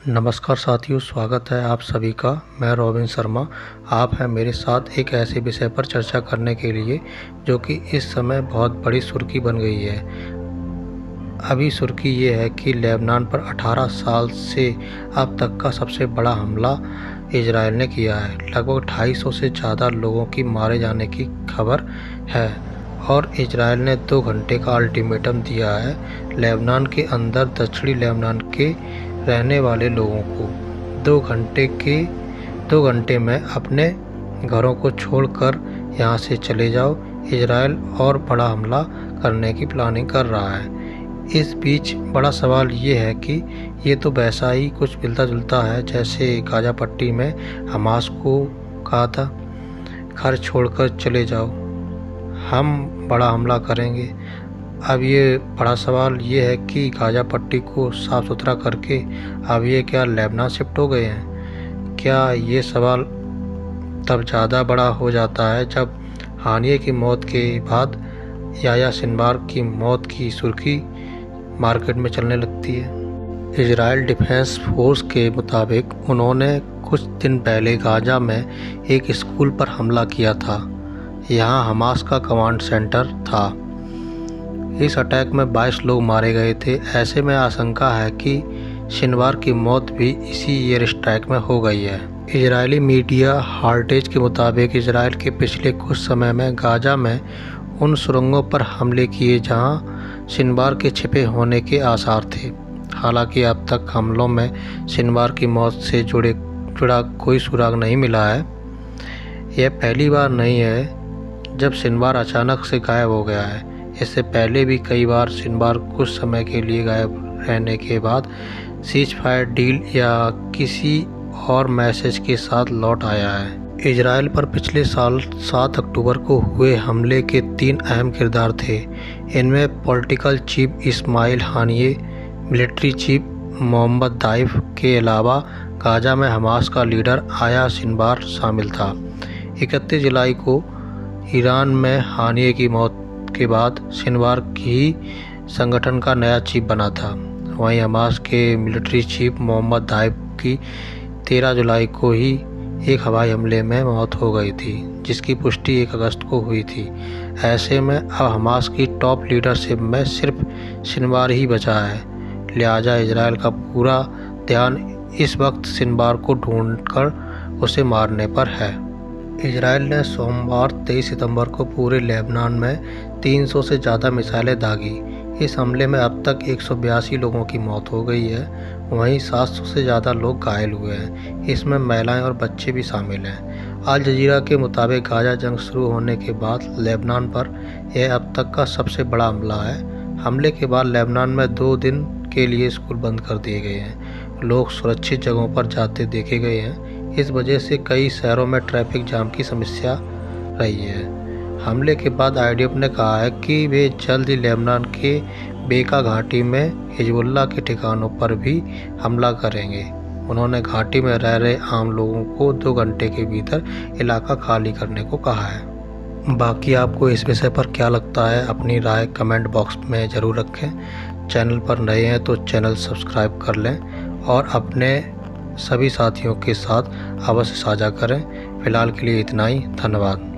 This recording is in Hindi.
नमस्कार साथियों, स्वागत है आप सभी का। मैं रॉबिन शर्मा। आप हैं मेरे साथ एक ऐसे विषय पर चर्चा करने के लिए जो कि इस समय बहुत बड़ी सुर्खी बन गई है। अभी सुर्खी ये है कि लेबनान पर 18 साल से अब तक का सबसे बड़ा हमला इजराइल ने किया है। लगभग 250 से ज़्यादा लोगों की मारे जाने की खबर है और इजराइल ने 2 घंटे का अल्टीमेटम दिया है लेबनान के अंदर दक्षिणी लेबनान के रहने वाले लोगों को। 2 घंटे में अपने घरों को छोड़कर यहाँ से चले जाओ। इजराइल और बड़ा हमला करने की प्लानिंग कर रहा है। इस बीच बड़ा सवाल ये है कि ये तो वैसा ही कुछ मिलता जुलता है जैसे गाजा पट्टी में हमास को कहा था, घर छोड़कर चले जाओ, हम बड़ा हमला करेंगे। अब ये बड़ा सवाल ये है कि गाजा पट्टी को साफ़ सुथरा करके अब ये क्या लेबनान शिफ्ट हो गए हैं? क्या ये सवाल तब ज़्यादा बड़ा हो जाता है जब हानिये की मौत के बाद याह्या सिनवार की मौत की सुर्खी मार्केट में चलने लगती है। इजराइल डिफेंस फोर्स के मुताबिक उन्होंने कुछ दिन पहले गाजा में एक स्कूल पर हमला किया था। यहाँ हमास का कमांड सेंटर था। इस अटैक में 22 लोग मारे गए थे। ऐसे में आशंका है कि सिनवार की मौत भी इसी एयर स्ट्राइक में हो गई है। इजरायली मीडिया हार्टेज के मुताबिक इजराइल के पिछले कुछ समय में गाजा में उन सुरंगों पर हमले किए जहां सिनवार के छिपे होने के आसार थे। हालांकि अब तक हमलों में सिनवार की मौत से जुड़ा कोई सुराग नहीं मिला है। यह पहली बार नहीं है जब सिनवार अचानक से गायब हो गया है। इससे पहले भी कई बार सिनवार कुछ समय के लिए गायब रहने के बाद सीज फायर डील या किसी और मैसेज के साथ लौट आया है। इजराइल पर पिछले साल 7 अक्टूबर को हुए हमले के 3 अहम किरदार थे। इनमें political chief Ismail Haniyeh, military chief Mohammed Deif के अलावा गाजा में हमास का लीडर याह्या सिनवार शामिल था। 31 जुलाई को ईरान में हानिये की मौत के बाद सिनवार ही संगठन का नया चीफ बना था। वहीं हमास के मिलिट्री चीफ मोहम्मद दाइफ की 13 जुलाई को ही एक हवाई हमले में मौत हो गई थी, जिसकी पुष्टि 1 अगस्त को हुई थी। ऐसे में अब हमास की टॉप लीडरशिप में सिर्फ सिनवार ही बचा है। लिहाजा इजराइल का पूरा ध्यान इस वक्त सिनवार को ढूंढकर उसे मारने पर है। इजराइल ने सोमवार 23 सितंबर को पूरे लेबनान में 300 से ज़्यादा मिसाइलें दागी। इस हमले में अब तक 182 लोगों की मौत हो गई है। वहीं 700 से ज़्यादा लोग घायल हुए हैं। इसमें महिलाएं और बच्चे भी शामिल हैं। अल जजीरा के मुताबिक गाजा जंग शुरू होने के बाद लेबनान पर यह अब तक का सबसे बड़ा हमला है। हमले के बाद लेबनान में 2 दिन के लिए स्कूल बंद कर दिए गए हैं। लोग सुरक्षित जगहों पर जाते देखे गए हैं। इस वजह से कई शहरों में ट्रैफिक जाम की समस्या रही है। हमले के बाद आईडीएफ ने कहा है कि वे जल्द ही लेबनान के बेका घाटी में हिजबुल्लाह के ठिकानों पर भी हमला करेंगे। उन्होंने घाटी में रह रहे आम लोगों को 2 घंटे के भीतर इलाका खाली करने को कहा है। बाकी आपको इस विषय पर क्या लगता है, अपनी राय कमेंट बॉक्स में ज़रूर रखें। चैनल पर नए हैं तो चैनल सब्सक्राइब कर लें और अपने सभी साथियों के साथ अवश्य साझा करें। फिलहाल के लिए इतना ही। धन्यवाद।